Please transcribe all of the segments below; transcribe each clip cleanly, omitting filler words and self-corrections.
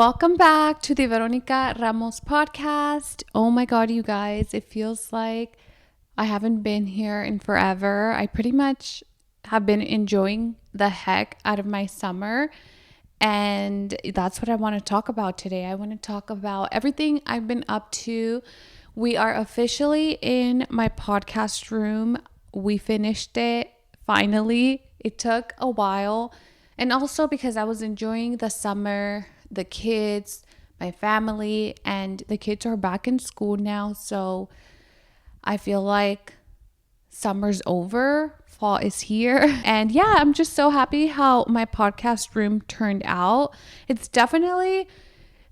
Welcome back to the Veronica Ramos podcast. Oh my God, you guys, it feels like I haven't been here in forever. I pretty much have been enjoying the heck out of my summer. And that's what I want to talk about today. I want to talk about everything I've been up to. We are officially in my podcast room. We finished it finally. It took a while. And also because I was enjoying the summer, the kids, my family, and the kids are back in school now. So I feel like summer's over, fall is here. And yeah, I'm just so happy how my podcast room turned out. It's definitely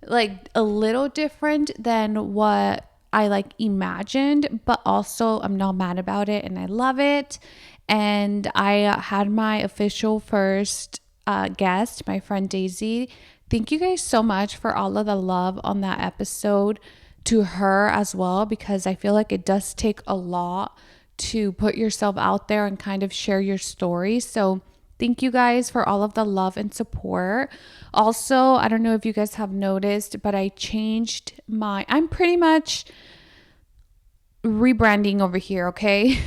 like a little different than what I like imagined, but also I'm not mad about it and I love it. And I had my official first guest, my friend Daisy. Thank you guys so much for all of the love on that episode, to her as well, because I feel like it does take a lot to put yourself out there and kind of share your story. So thank you guys for all of the love and support. Also, I don't know if you guys have noticed, but I'm pretty much rebranding over here, okay?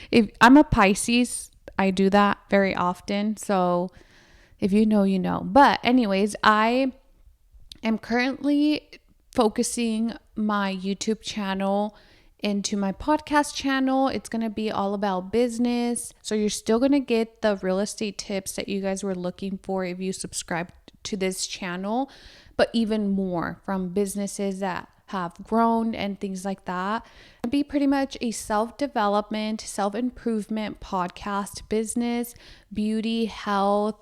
If I'm a Pisces, I do that very often. So if you know, you know. But anyways, I am currently focusing my YouTube channel into my podcast channel. It's going to be all about business. So you're still going to get the real estate tips that you guys were looking for if you subscribe to this channel, but even more from businesses that have grown and things like that. It'll be pretty much a self-development, self-improvement podcast, business, beauty, health,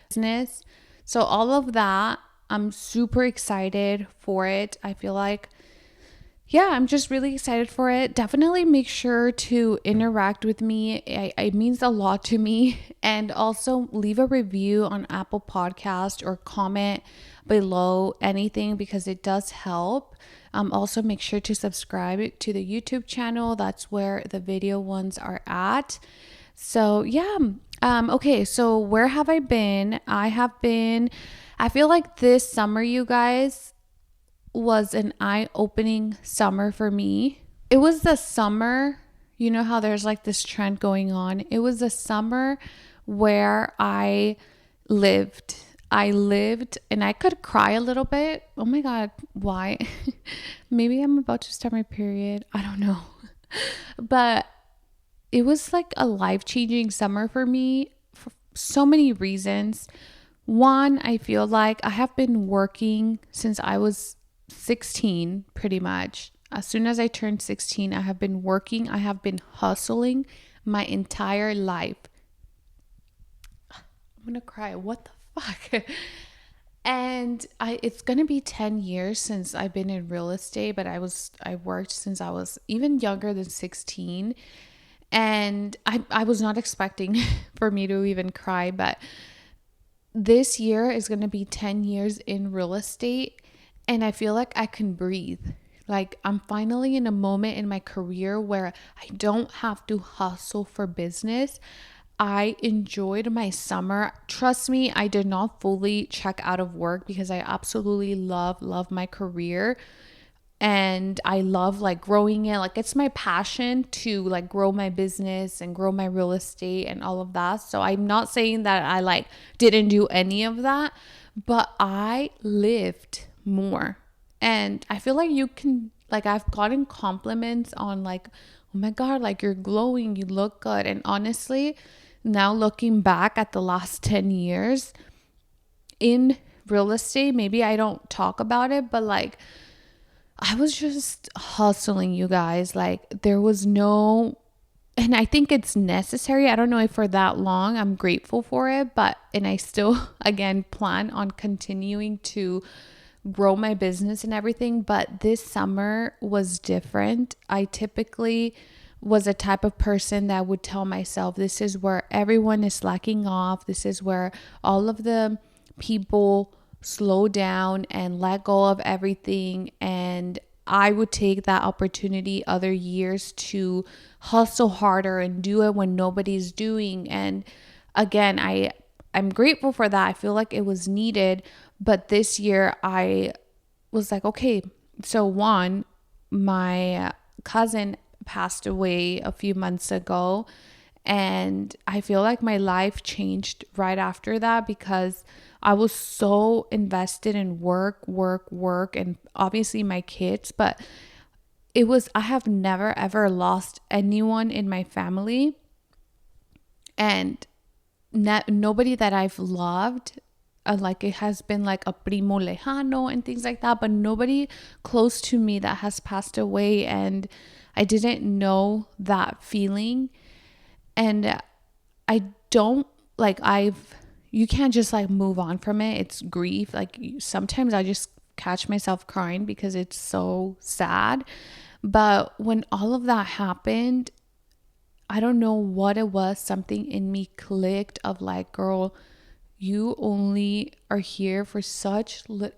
business. So all of that, I'm super excited for it. I feel like, yeah, I'm just really excited for it. Definitely make sure to interact with me. It means a lot to me. And also leave a review on Apple Podcast or comment below anything because it does help. Also make sure to subscribe to the YouTube channel. That's where the video ones are at. So yeah. Okay, so where have I been? I feel like this summer, you guys, was an eye-opening summer for me. It was the summer, you know how there's like this trend going on. It was the summer where I lived and I could cry a little bit. Oh my God, why? Maybe I'm about to start my period. I don't know. But it was like a life-changing summer for me for so many reasons. One, I feel like I have been working since I was 16, pretty much. As soon as I turned 16, I have been working. I have been hustling my entire life. I'm gonna cry. What the fuck? And it's gonna be 10 years since I've been in real estate, but I worked since I was even younger than 16. And I was not expecting for me to even cry, but this year is going to be 10 years in real estate, and I feel like I can breathe. Like I'm finally in a moment in my career where I don't have to hustle for business. I enjoyed my summer. Trust me, I did not fully check out of work because I absolutely love my career. And I love like growing it. Like it's my passion to like grow my business and grow my real estate and all of that. So I'm not saying that I like didn't do any of that, but I lived more. And I feel like you can, like I've gotten compliments on like, oh my God, like you're glowing, you look good. And honestly, now looking back at the last 10 years in real estate, maybe I don't talk about it, but like I was just hustling, you guys. Like there was no, and I think it's necessary. I don't know if for that long, I'm grateful for it, and I still, again, plan on continuing to grow my business and everything. But this summer was different. I typically was a type of person that would tell myself, this is where everyone is slacking off. This is where all of the people slow down and let go of everything. And I would take that opportunity other years to hustle harder and do it when nobody's doing. And again, I'm grateful for that. I feel like it was needed, But this year I was like, okay, so one, my cousin passed away a few months ago. And I feel like my life changed right after that because I was so invested in work, and obviously my kids. But I have never ever lost anyone in my family. And nobody that I've loved, like it has been like a primo lejano and things like that, but nobody close to me that has passed away. And I didn't know that feeling. And I don't like, you can't just like move on from it. It's grief. Like sometimes I just catch myself crying because it's so sad. But when all of that happened, I don't know what it was. Something in me clicked of like, girl, you only are here for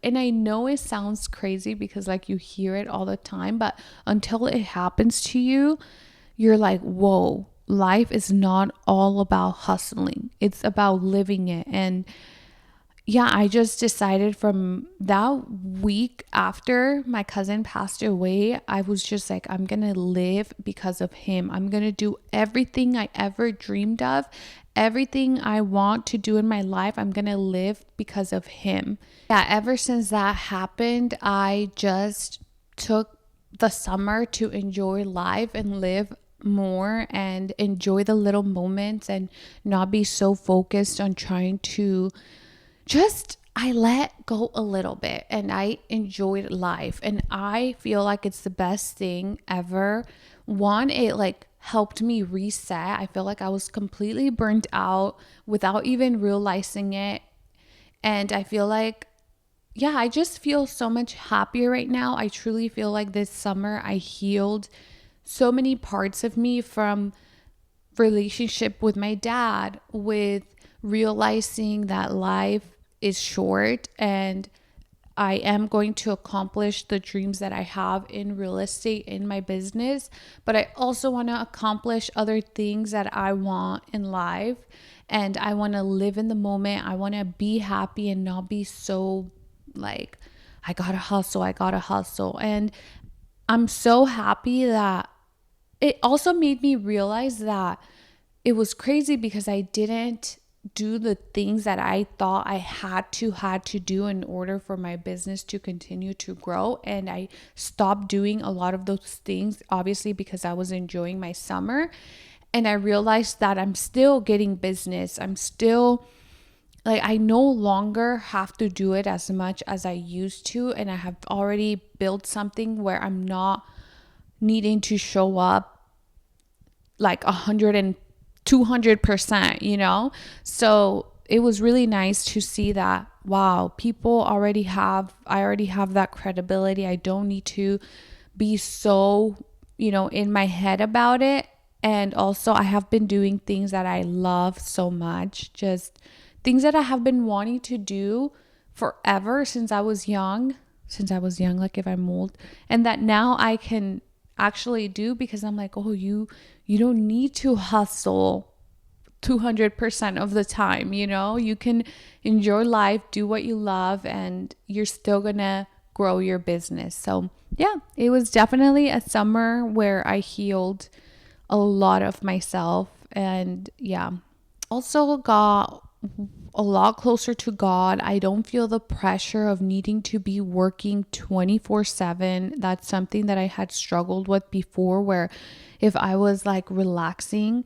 and I know it sounds crazy because like you hear it all the time, but until it happens to you, you're like, whoa, life is not all about hustling. It's about living it. And yeah, I just decided from that week after my cousin passed away, I was just like, I'm going to live because of him. I'm going to do everything I ever dreamed of. Everything I want to do in my life, I'm going to live because of him. Yeah, ever since that happened, I just took the summer to enjoy life and live more and enjoy the little moments and not be so focused on trying to I let go a little bit and I enjoyed life. And I feel like it's the best thing ever. One, it like helped me reset. I feel like I was completely burnt out without even realizing it. And I feel like, yeah, I just feel so much happier right now. I truly feel like this summer I healed so many parts of me, from relationship with my dad, with realizing that life is short and I am going to accomplish the dreams that I have in real estate, in my business, but I also want to accomplish other things that I want in life. And I want to live in the moment. I want to be happy and not be so like, I gotta hustle. And I'm so happy that it also made me realize that it was crazy because I didn't do the things that I thought I had to do in order for my business to continue to grow. And I stopped doing a lot of those things, obviously, because I was enjoying my summer. And I realized that I'm still getting business. I'm still like, I no longer have to do it as much as I used to. And I have already built something where I'm not needing to show up like 200%, you know? So it was really nice to see that, wow, I already have that credibility. I don't need to be so, in my head about it. And also I have been doing things that I love so much, just things that I have been wanting to do forever since I was young, like if I'm old, and that now I can actually do because I'm like, oh, you don't need to hustle 200% of the time, you can enjoy life, do what you love, and you're still gonna grow your business. So yeah, it was definitely a summer where I healed a lot of myself, and yeah, also got a lot closer to God. I don't feel the pressure of needing to be working 24/7. That's something that I had struggled with before, where if I was like relaxing,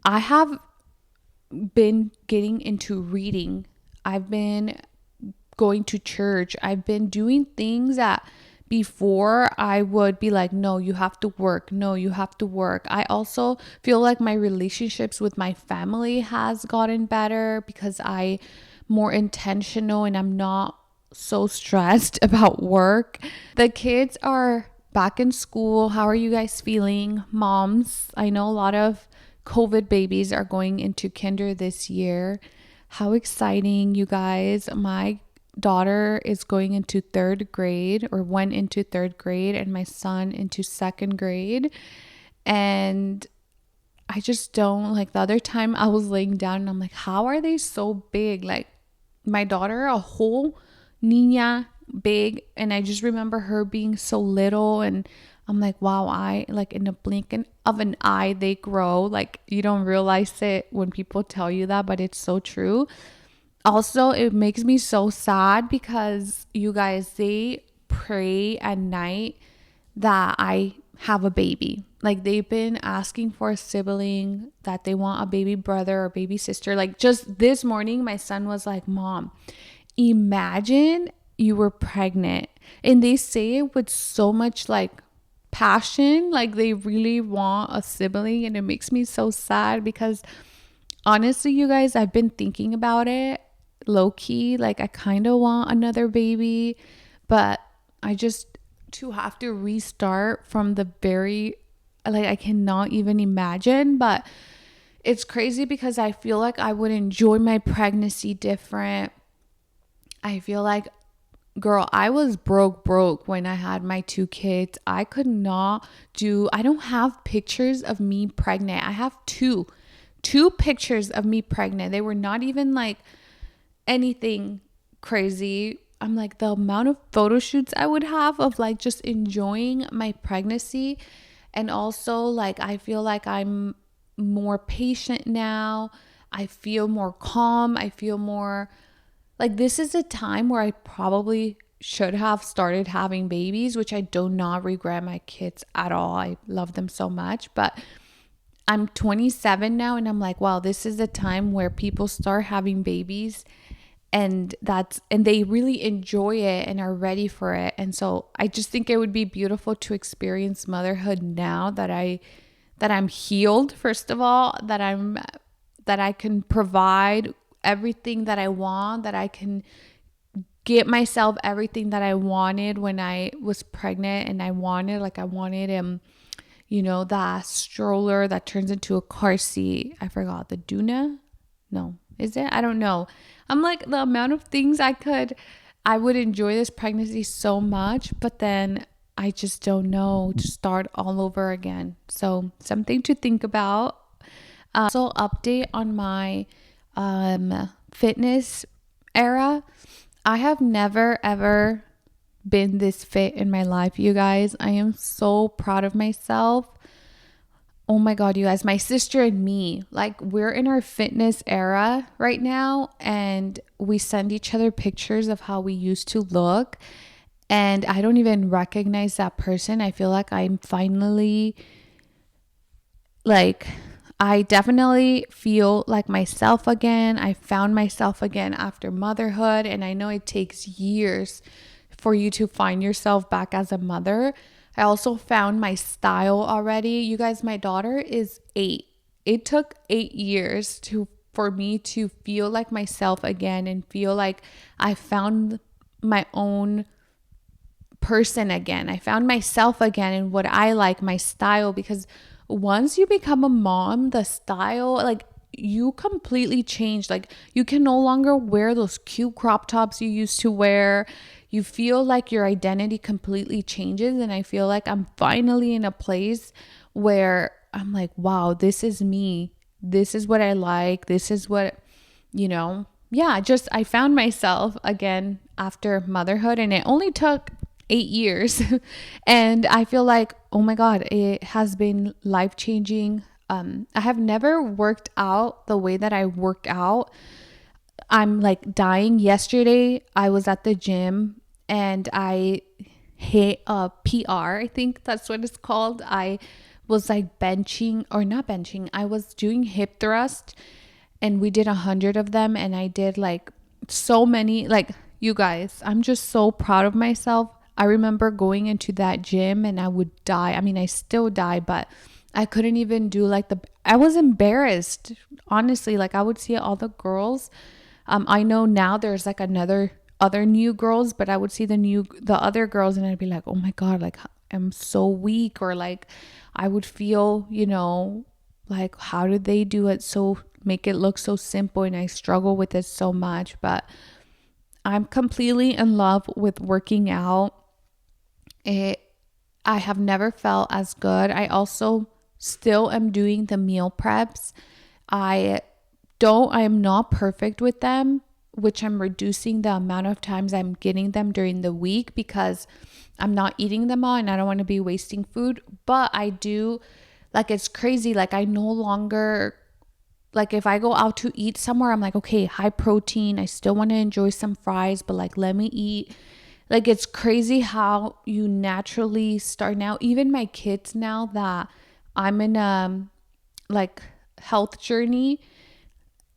I have been getting into reading. I've been going to church. I've been doing things that before I would be like, no, you have to work. No, you have to work. I also feel like my relationships with my family has gotten better because I'm more intentional and I'm not so stressed about work. The kids are back in school. How are you guys feeling, moms? I know a lot of COVID babies are going into kinder this year. How exciting, you guys. My daughter is going into third grade, or went into third grade, and my son into second grade. And I just don't like, the other time I was laying down and I'm like, how are they so big? Like my daughter, a whole niña big, and I just remember her being so little, and I'm like, wow, I like in a blink of an eye they grow. Like you don't realize it when people tell you that, but it's so true. Also, it makes me so sad because you guys, they pray at night that I have a baby. Like they've been asking for a sibling, that they want a baby brother or baby sister. Like just this morning, my son was like, Mom, imagine you were pregnant. And they say it with so much like passion, like they really want a sibling. And it makes me so sad because honestly, you guys, I've been thinking about it low key. Like I kind of want another baby, but I just to have to restart from the very, like I cannot even imagine. But it's crazy because I feel like I would enjoy my pregnancy different. I feel like, girl, I was broke when I had my 2 kids. I could not do, I don't have pictures of me pregnant. I have two pictures of me pregnant. They were not even like anything crazy. I'm like, the amount of photo shoots I would have of like just enjoying my pregnancy. And also like I feel like I'm more patient now. I feel more calm. I feel more like this is a time where I probably should have started having babies, which I do not regret my kids at all. I love them so much, but I'm 27 now and I'm like, wow, this is a time where people start having babies and they really enjoy it and are ready for it. And so I just think it would be beautiful to experience motherhood now that I'm healed, first of all, that I can provide everything that I want, that I can get myself everything that I wanted when I was pregnant. And I wanted that stroller that turns into a car seat. I forgot, the Duna? No, is it? I don't know. I'm like, the amount of things I would enjoy this pregnancy so much, but then I just don't know, to start all over again. So something to think about. Also, update on my fitness era. I have never ever been this fit in my life, you guys. I am so proud of myself. Oh my God, you guys, my sister and me, like we're in our fitness era right now, and we send each other pictures of how we used to look. And I don't even recognize that person. I feel like I'm finally like, I definitely feel like myself again. I found myself again after motherhood. And I know it takes years for you to find yourself back as a mother. I also found my style already. You guys, my daughter is 8. It took 8 years for me to feel like myself again and feel like I found my own person again. I found myself again and what I like, my style, because once you become a mom, the style, like you completely change. Like you can no longer wear those cute crop tops you used to wear. You feel like your identity completely changes. And I feel like I'm finally in a place where I'm like, wow, this is me. This is what I like. This is what, just I found myself again after motherhood, and it only took 8 years. And I feel like, oh my God, it has been life-changing. I have never worked out the way that I work out. I'm like dying. Yesterday, I was at the gym and I hit a PR. I think that's what it's called. I was like benching, or not benching. I was doing hip thrust and we did 100 of them. And I did like so many, like you guys, I'm just so proud of myself. I remember going into that gym and I would die. I mean, I still die, but I couldn't even do like I was embarrassed, honestly. Like I would see all the girls. I know now there's like other new girls, but I would see the other girls and I'd be like, oh my God, like I'm so weak. Or like I would feel, like how did they do it? So make it look so simple, and I struggle with it so much. But I'm completely in love with working out. I have never felt as good. I also still am doing the meal preps. I am not perfect with them. which I'm reducing the amount of times I'm getting them during the week because I'm not eating them all and I don't want to be wasting food. But I do, like, it's crazy. Like, I no longer, like, if I go out to eat somewhere, I'm like, okay, high protein. I still want to enjoy some fries, but like, let me eat. Like, it's crazy how you naturally start now. Even my kids, now that I'm in a like health journey,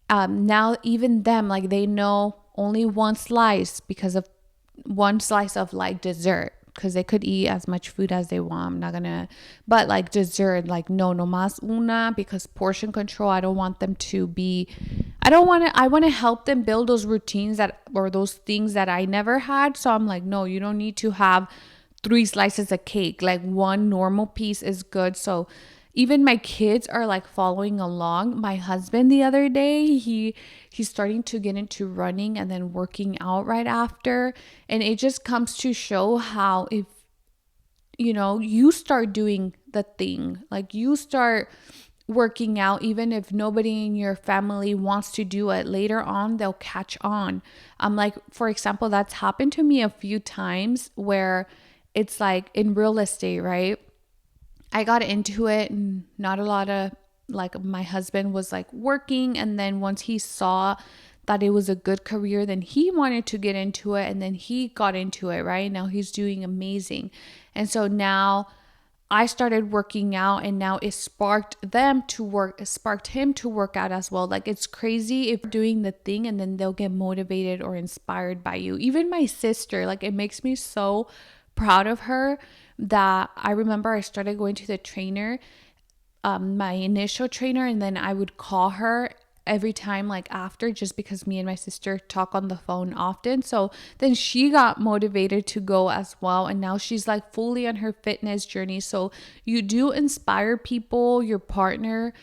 now even them, like, they know only one slice because of one slice of like dessert, because they could eat as much food as they want. I'm not gonna, but like dessert, like no más una, because portion control. I don't want them to be, I want to help them build those routines that, or those things that I never had. So I'm like, no, you don't need to have 3 slices of cake. Like, one normal piece is good. So even my kids are like following along. My husband, the other day, he's starting to get into running and then working out right after. And it just comes to show how, if you start doing the thing, like you start working out, even if nobody in your family wants to do it, later on they'll catch on. Like, for example, that's happened to me a few times where it's like in real estate, right? I got into it and not a lot of, like, my husband was like working, and then once he saw that it was a good career, then he wanted to get into it, and then he got into it. Right now he's doing amazing. And so now I started working out, and now it sparked him to work out as well. Like, it's crazy if you're doing the thing and then they'll get motivated or inspired by you. Even my sister, like, it makes me so proud of her that I remember I started going to the trainer, my initial trainer, and then I would call her every time, like, after, just because me and my sister talk on the phone often. So then she got motivated to go as well, and now she's like fully on her fitness journey. So you do inspire people, your partner,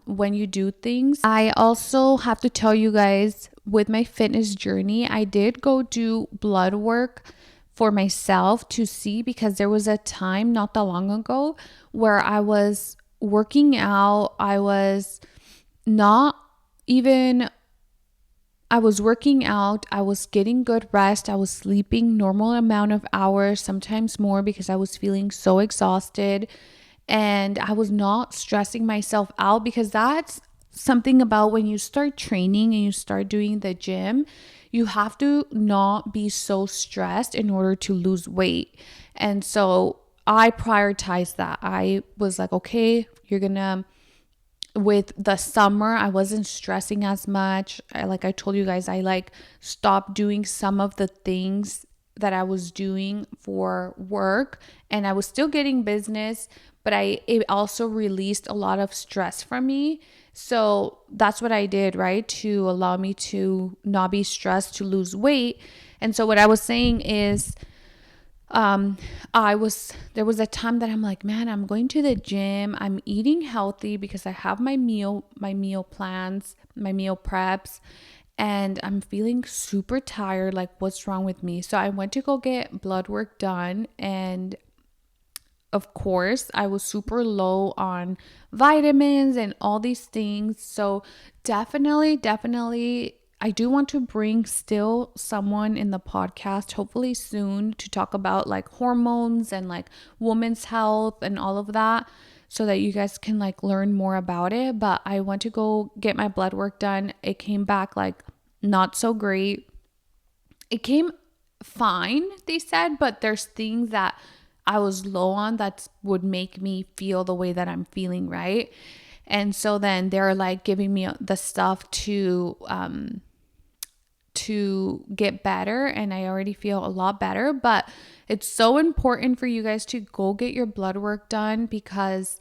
when you do things. I also have to tell you guys, with my fitness journey, I did go do blood work for myself to see, because there was a time not that long ago where I was working out. I was working out, I was getting good rest, I was sleeping normal amount of hours, sometimes more, because I was feeling so exhausted, and I was not stressing myself out, because that's something about when you start training and you start doing the gym, you have to not be so stressed in order to lose weight. And so I prioritized that. I was like, okay, with the summer, I wasn't stressing as much. Like I told you guys, I like stopped doing some of the things that I was doing for work, and I was still getting business, but it also released a lot of stress from me. So that's what I did, right? To allow me to not be stressed, to lose weight. And so what I was saying is, there was a time that I'm like, man, I'm going to the gym, I'm eating healthy because I have my meal plans, my meal preps, and I'm feeling super tired. Like, what's wrong with me? So I went to go get blood work done, and of course, I was super low on vitamins and all these things. So definitely, I do want to bring still someone in the podcast, hopefully soon, to talk about like hormones and like women's health and all of that, so that you guys can like learn more about it. But I went to go get my blood work done. It came back like not so great. It came fine, they said, but there's things that I was low on that would make me feel the way that I'm feeling, right? And so then they're like giving me the stuff to get better, and I already feel a lot better. But it's so important for you guys to go get your blood work done, because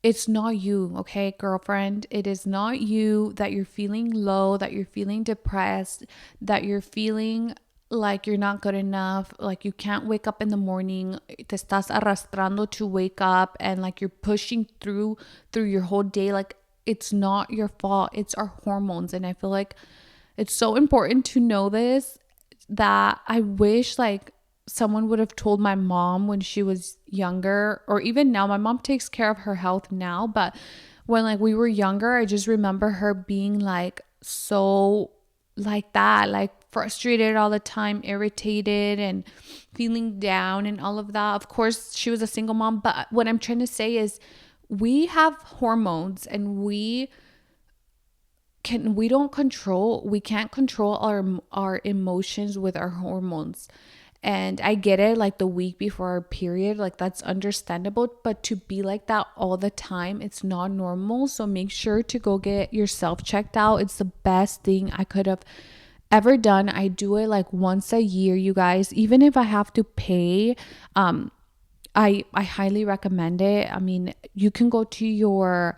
it's not you, okay, girlfriend? It is not you that you're feeling low, that you're feeling depressed, that you're feeling like you're not good enough, like you can't wake up in the morning, te estás arrastrando to wake up, and like you're pushing through your whole day. Like, it's not your fault, it's our hormones. And I feel like it's so important to know this, that I wish like someone would have told my mom when she was younger, or even now. My mom takes care of her health now, but when like we were younger, I just remember her being like so like that, like frustrated all the time, irritated and feeling down and all of that. Of course, she was a single mom, but what I'm trying to say is we have hormones and we can't control our emotions with our hormones. And I get it, like the week before our period, like that's understandable, but to be like that all the time, it's not normal. So make sure to go get yourself checked out. It's the best thing I could have ever done. I do it like once a year, you guys. Even if I have to pay, I highly recommend it. I mean, you can go to your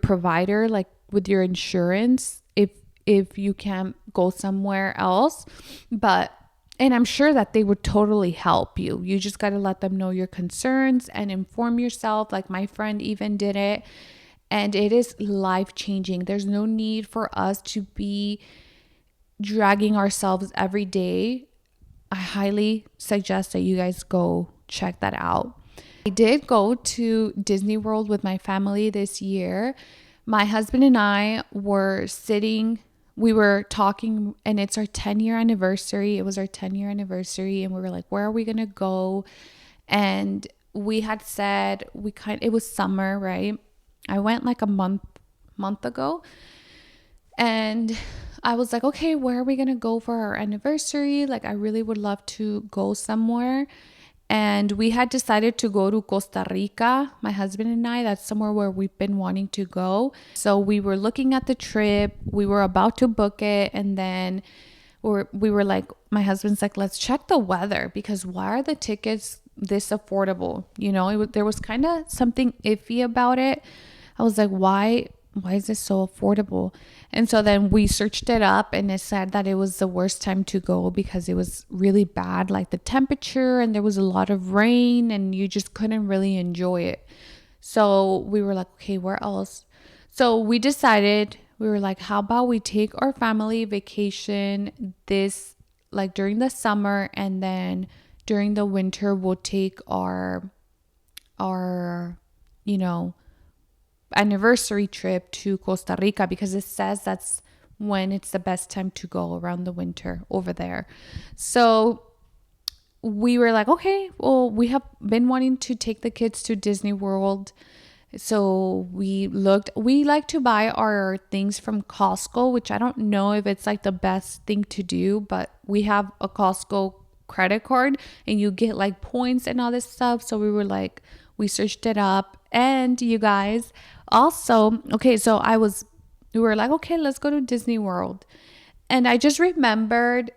provider, like with your insurance, if you can't go somewhere else, but and I'm sure that they would totally help you. You just got to let them know your concerns and inform yourself. Like my friend even did it, and it is life changing. There's no need for us to be dragging ourselves every day. I highly suggest that you guys go check that out. I did go to Disney World with my family this year. My husband and I were sitting, we were talking, and it's our 10-year anniversary. It was our 10-year anniversary, and we were like, where are we going to go? And we had said, it was summer, right? I went like a month ago, and I was like, okay, where are we going to go for our anniversary? Like, I really would love to go somewhere. And we had decided to go to Costa Rica, my husband and I. That's somewhere where we've been wanting to go. So we were looking at the trip. We were about to book it. And then we were like, my husband's like, let's check the weather, because why are the tickets this affordable? You know, there was kind of something iffy about it. I was like, why is this so affordable? And so then we searched it up, and it said that it was the worst time to go because it was really bad, like the temperature, and there was a lot of rain, and you just couldn't really enjoy it. So we were like, okay, where else? So we decided, we were like, how about we take our family vacation this, like during the summer, and then during the winter we'll take our you know, anniversary trip to Costa Rica, because it says that's when it's the best time to go, around the winter over there. So we were like, okay, well, we have been wanting to take the kids to Disney World. So we like to buy our things from Costco, which I don't know if it's like the best thing to do, but we have a Costco credit card and you get like points and all this stuff. So we were like, we searched it up. And you guys, also, okay, so we were like, okay, let's go to Disney World. And I just remembered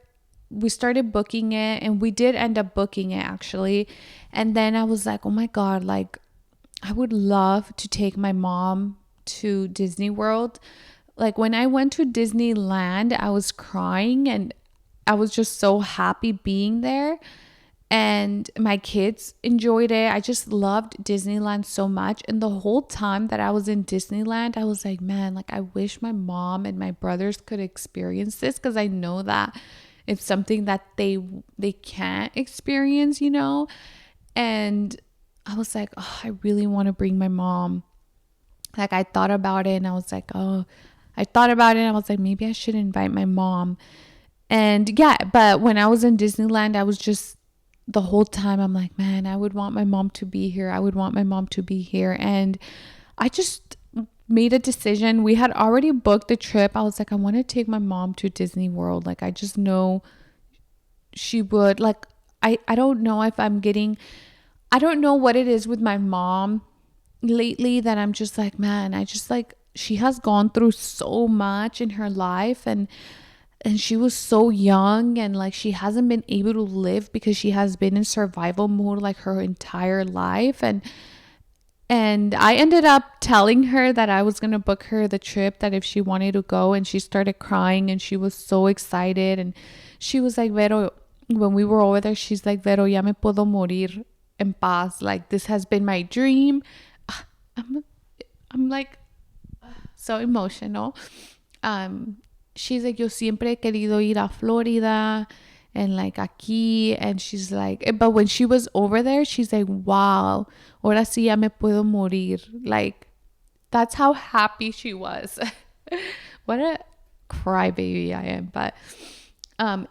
we started booking it, and we did end up booking it actually. And then I was like, oh my God, like I would love to take my mom to Disney World. Like when I went to Disneyland, I was crying and I was just so happy being there. And my kids enjoyed it. I just loved Disneyland so much. And the whole time that I was in Disneyland, I was like, man, like I wish my mom and my brothers could experience this, because I know that it's something that they can't experience, you know? And I was like, oh, I really want to bring my mom. Like I thought about it, and I was like, I was like, maybe I should invite my mom. And yeah, but when I was in Disneyland, I was just, the whole time I'm like, man, I would want my mom to be here. I would want my mom to be here. And I just made a decision. We had already booked the trip. I was like, I want to take my mom to Disney World. Like, I just know she would. Like, I don't know if I don't know what it is with my mom lately that I'm just like, man, I just like, she has gone through so much in her life, and she was so young, and like she hasn't been able to live because she has been in survival mode like her entire life. And I ended up telling her that I was going to book her the trip, that if she wanted to go, and she started crying and she was so excited. And she was like, Vero, when we were over there, she's like, Vero, ya me puedo morir en paz. Like, this has been my dream. I'm like so emotional. She's like, yo siempre he querido ir a Florida and like aquí. And she's like, but when she was over there, she's like, wow, ahora sí ya me puedo morir. Like, that's how happy she was. crybaby I am. But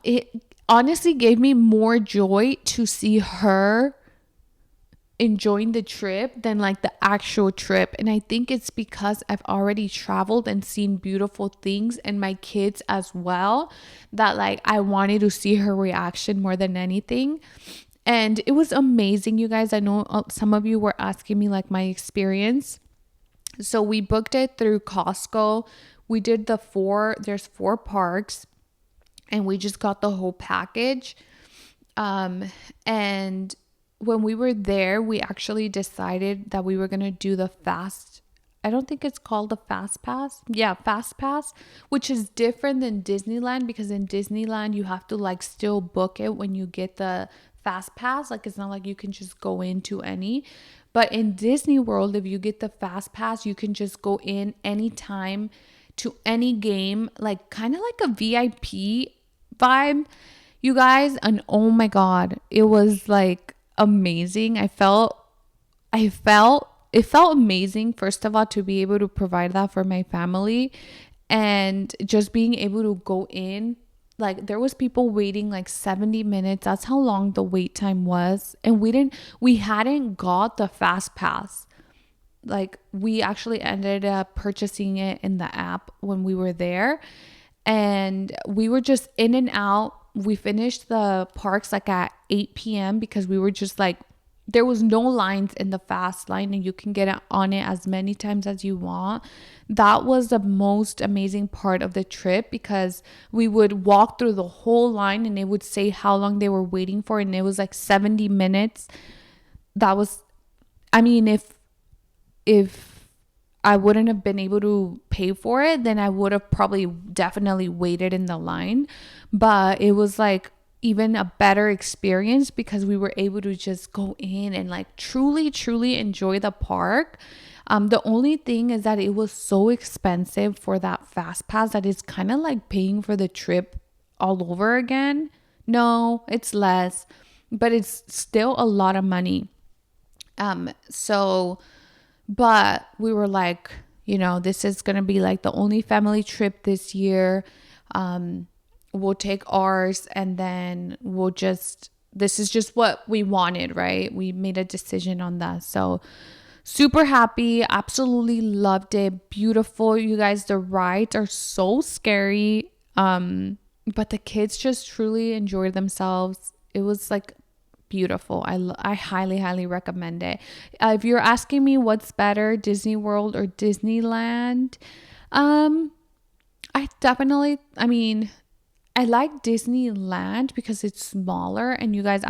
it honestly gave me more joy to see her enjoying the trip than like the actual trip. And I think it's because I've already traveled and seen beautiful things, and my kids as well, that like I wanted to see her reaction more than anything. And it was amazing, you guys. I know some of you were asking me like my experience. So we booked it through Costco. We did there's 4 parks, and we just got the whole package. And when we were there, we actually decided that we were going to do the I don't think it's called the fast pass. Yeah, fast pass, which is different than Disneyland, because in Disneyland you have to like still book it when you get the fast pass. Like it's not like you can just go into any. But in Disney World, if you get the fast pass, you can just go in anytime to any game, like kind of like a VIP vibe, you guys. And oh my God, it was like amazing. It felt amazing, first of all, to be able to provide that for my family, and just being able to go in. Like there was people waiting like 70 minutes. That's how long the wait time was. And we hadn't got the fast pass. Like we actually ended up purchasing it in the app when we were there, and we were just in and out. We finished the parks like at 8 p.m. because we were just like, there was no lines in the fast line, and you can get on it as many times as you want. That was the most amazing part of the trip, because we would walk through the whole line and it would say how long they were waiting for, and it was like 70 minutes. That was, I mean, if I wouldn't have been able to pay for it, then I would have probably definitely waited in the line. But it was like even a better experience, because we were able to just go in and like truly enjoy the park. The only thing is that it was so expensive for that fast pass that it's kind of like paying for the trip all over again. No, it's less, but it's still a lot of money. But we were like, this is going to be like the only family trip this year. We'll take ours, and then this is just what we wanted, right? We made a decision on that. So super happy. Absolutely loved it. Beautiful. You guys, the rides are so scary. But the kids just truly enjoyed themselves. It was like beautiful. I highly recommend it. If you're asking me what's better, Disney World or Disneyland, I like Disneyland because it's smaller, and you guys,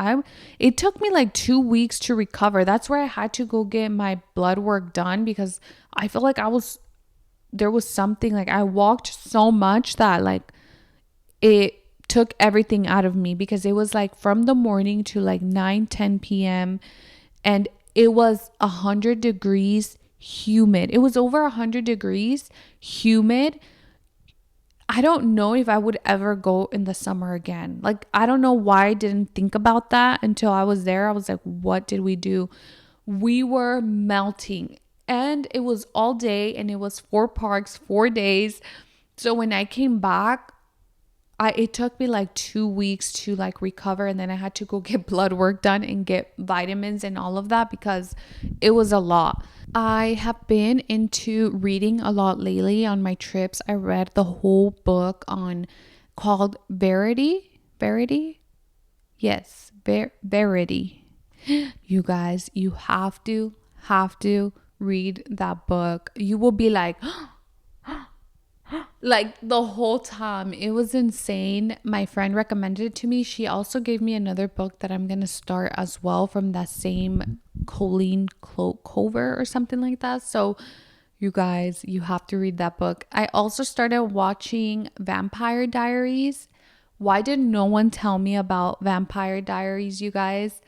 it took me like 2 weeks to recover. That's where I had to go get my blood work done, because I feel like there was something, like I walked so much that like it took everything out of me, because it was like from the morning to like 9-10 p.m. and it was 100 degrees humid. It was over 100 degrees humid. I don't know if I would ever go in the summer again. Like, I don't know why I didn't think about that until I was there. I was like, what did we do? We were melting, and it was all day, and it was 4 parks, 4 days. So when I came back, it took me like 2 weeks to like recover, and then I had to go get blood work done and get vitamins and all of that, because it was a lot. I have been into reading a lot lately on my trips. I read the whole book called Verity. Yes, Verity. You guys, you have to read that book. You will be like, like the whole time. It was insane. My friend recommended it to me. She also gave me another book that I'm gonna start as well, from that same Colleen Clover or something like that. So you guys, you have to read that book. I also started watching Vampire Diaries. Why did no one tell me about Vampire Diaries, you guys?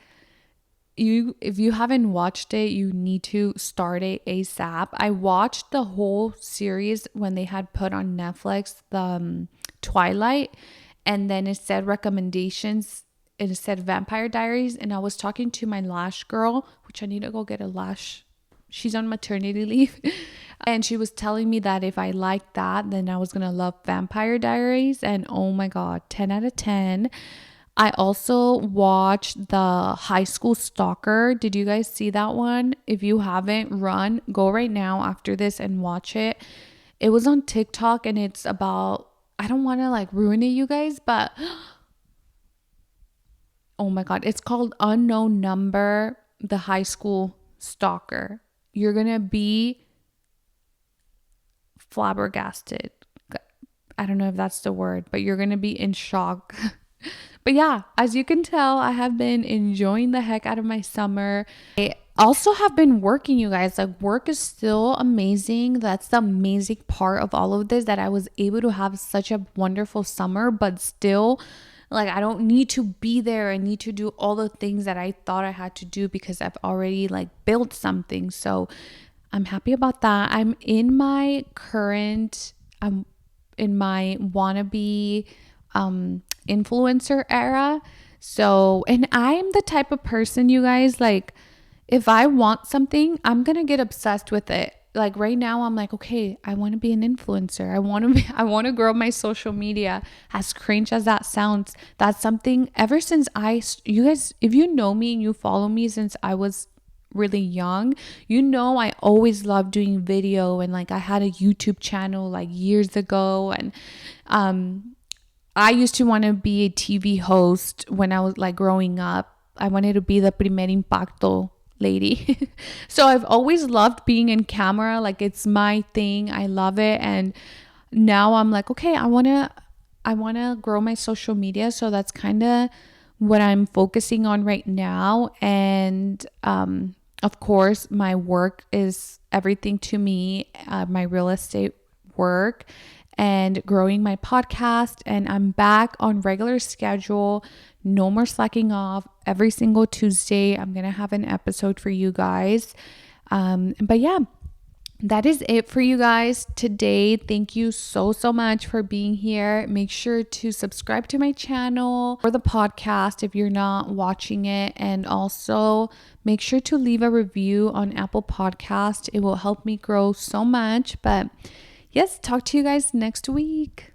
If you haven't watched it, you need to start it ASAP. I watched the whole series when they had put on Netflix the Twilight, and then it said recommendations, it said Vampire Diaries, and I was talking to my lash girl, which I need to go get a lash she's on maternity leave. And she was telling me that if I liked that, then I was going to love Vampire Diaries. And oh my God, 10 out of 10. I also watched the High School Stalker. Did you guys see that one? If you haven't, go right now after this and watch it. It was on TikTok and it's about, I don't want to like ruin it, you guys, but oh my God, it's called Unknown Number, the High School Stalker. You're going to be flabbergasted. I don't know if that's the word, but you're going to be in shock. But yeah, as you can tell, I have been enjoying the heck out of my summer. I also have been working, you guys. Like, work is still amazing. That's the amazing part of all of this, that I was able to have such a wonderful summer, but still, like, I don't need to be there. I need to do all the things that I thought I had to do because I've already like built something. So I'm happy about that. I'm in my wannabe influencer era. So, and I'm the type of person, you guys, like, if I want something, I'm gonna get obsessed with it. Like right now, I'm like, okay, I want to be an influencer. I want to grow my social media. As cringe as that sounds, that's something ever since you guys, if you know me and you follow me since I was really young, you know, I always loved doing video, and like I had a YouTube channel like years ago, and I used to want to be a TV host when I was like growing up. I wanted to be the primer impacto lady. So I've always loved being in camera. Like, it's my thing. I love it. And now I'm like, okay, I want to grow my social media. So that's kind of what I'm focusing on right now. And of course, my work is everything to me, my real estate work and growing my podcast. And I'm back on regular schedule. No more slacking off. Every single Tuesday, I'm going to have an episode for you guys. But yeah, that is it for you guys today. Thank you so much for being here. Make sure to subscribe to my channel or the podcast if you're not watching it. And also make sure to leave a review on Apple Podcast. It will help me grow so much. But yes, talk to you guys next week.